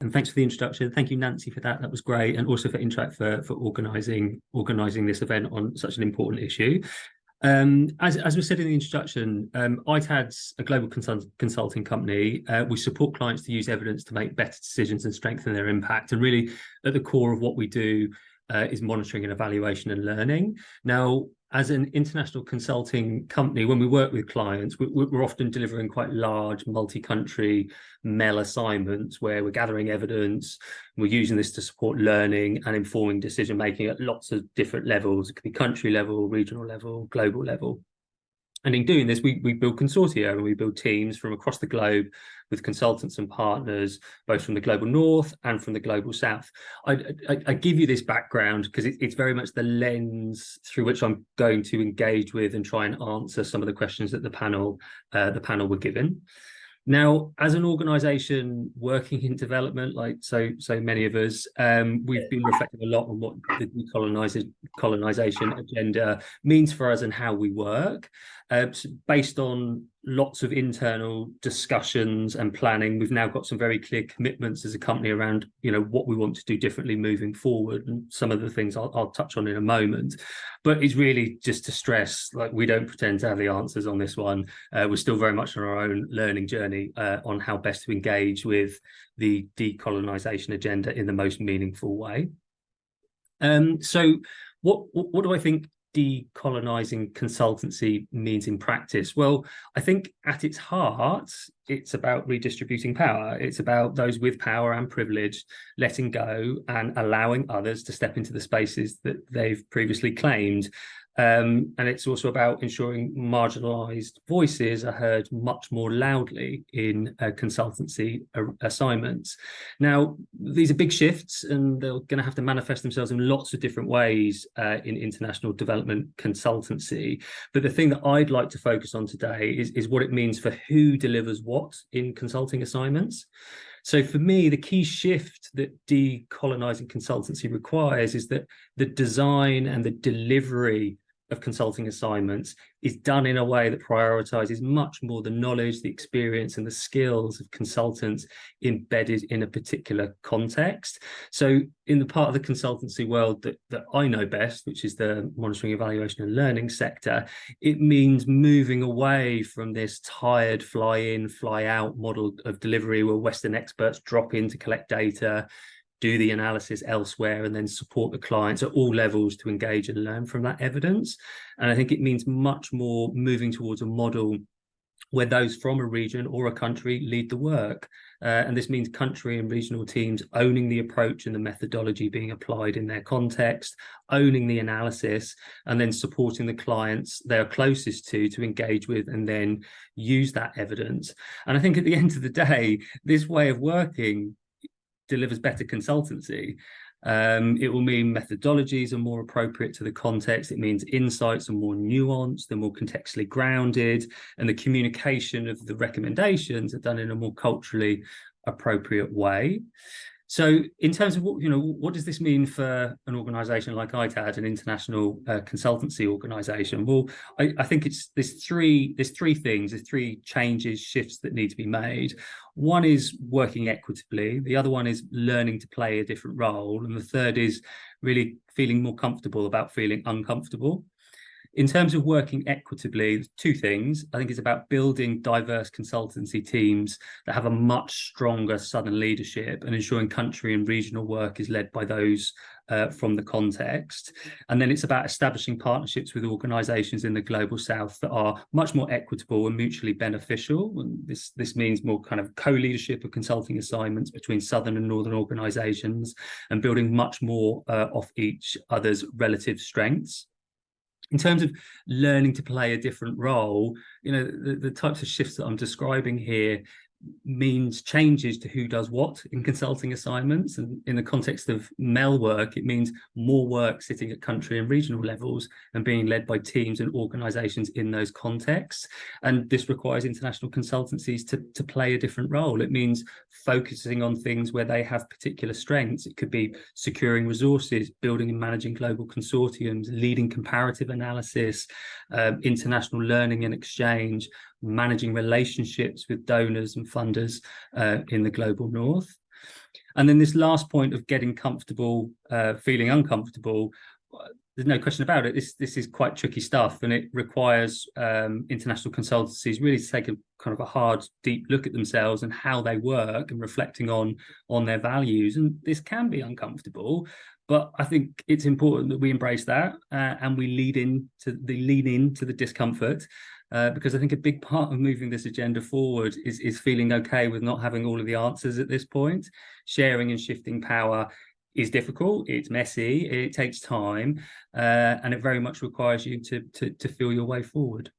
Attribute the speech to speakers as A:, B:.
A: And thanks for the introduction. Thank you, Nancy, for that. That was great. And also for INTRAC for organising this event on such an important issue. As we said in the introduction, Itad's a global consulting company. We support clients to use evidence to make better decisions and strengthen their impact. And really, at the core of what we do is monitoring and evaluation and learning. Now, as an international consulting company, when we work with clients, we're often delivering quite large multi-country MEL assignments where we're gathering evidence. We're using this to support learning and informing decision making at lots of different levels. It could be country level, regional level, global level. And in doing this, we build consortia and we build teams from across the globe with consultants and partners, both from the global north and from the global south. I give you this background because it's very much the lens through which I'm going to engage with and try and answer some of the questions that the panel were given. Now, as an organisation working in development, like so many of us, we've been reflecting a lot on what the decolonisation agenda means for us and how we work. Based on lots of internal discussions and planning, we've now got some very clear commitments as a company around, what we want to do differently moving forward. And some of the things I'll touch on in a moment. But it's really just to stress, like, we don't pretend to have the answers on this one. We're still very much on our own learning journey on how best to engage with the decolonisation agenda in the most meaningful way. So what do I think decolonising consultancy means in practice? Well, I think at its heart, it's about redistributing power. It's about those with power and privilege letting go and allowing others to step into the spaces that they've previously claimed. And it's also about ensuring marginalised voices are heard much more loudly in consultancy assignments. Now, these are big shifts and they're going to have to manifest themselves in lots of different ways in international development consultancy. But the thing that I'd like to focus on today is what it means for who delivers what in consulting assignments. So for me, the key shift that decolonising consultancy requires is that the design and the delivery of consulting assignments is done in a way that prioritises much more the knowledge, the experience and the skills of consultants embedded in a particular context. So in the part of the consultancy world that I know best, which is the monitoring, evaluation and learning sector, it means moving away from this tired fly in, fly out model of delivery where Western experts drop in to collect data, do the analysis elsewhere, and then support the clients at all levels to engage and learn from that evidence. And I think it means much more moving towards a model where those from a region or a country lead the work. And this means country and regional teams owning the approach and the methodology being applied in their context, owning the analysis, and then supporting the clients they are closest to engage with and then use that evidence. And I think at the end of the day, this way of working delivers better consultancy. It will mean methodologies are more appropriate to the context. It means insights are more nuanced, they're more contextually grounded, and the communication of the recommendations are done in a more culturally appropriate way. So in terms of what does this mean for an organisation like Itad, an international consultancy organisation? Well, I think there's three things, there's three changes, shifts that need to be made. One is working equitably, the other one is learning to play a different role, and the third is really feeling more comfortable about feeling uncomfortable. In terms of working equitably, two things. I think it's about building diverse consultancy teams that have a much stronger Southern leadership and ensuring country and regional work is led by those from the context. And then it's about establishing partnerships with organisations in the global south that are much more equitable and mutually beneficial. And this means more kind of co-leadership of consulting assignments between Southern and Northern organisations and building much more off each other's relative strengths. In terms of learning to play a different role, the types of shifts that I'm describing here means changes to who does what in consulting assignments. And in the context of MEL work, it means more work sitting at country and regional levels and being led by teams and organisations in those contexts. And this requires international consultancies to play a different role. It means focusing on things where they have particular strengths. It could be securing resources, building and managing global consortiums, leading comparative analysis, international learning and exchange, managing relationships with donors and funders in the global north. And then this last point of getting comfortable, feeling uncomfortable, there's no question about it. This is quite tricky stuff, and it requires international consultancies really to take a kind of a hard, deep look at themselves and how they work, and reflecting on their values. And this can be uncomfortable, but I think it's important that we embrace that and we lean into the discomfort. Because I think a big part of moving this agenda forward is feeling okay with not having all of the answers at this point. Sharing and shifting power is difficult, it's messy, it takes time, and it very much requires you to feel your way forward.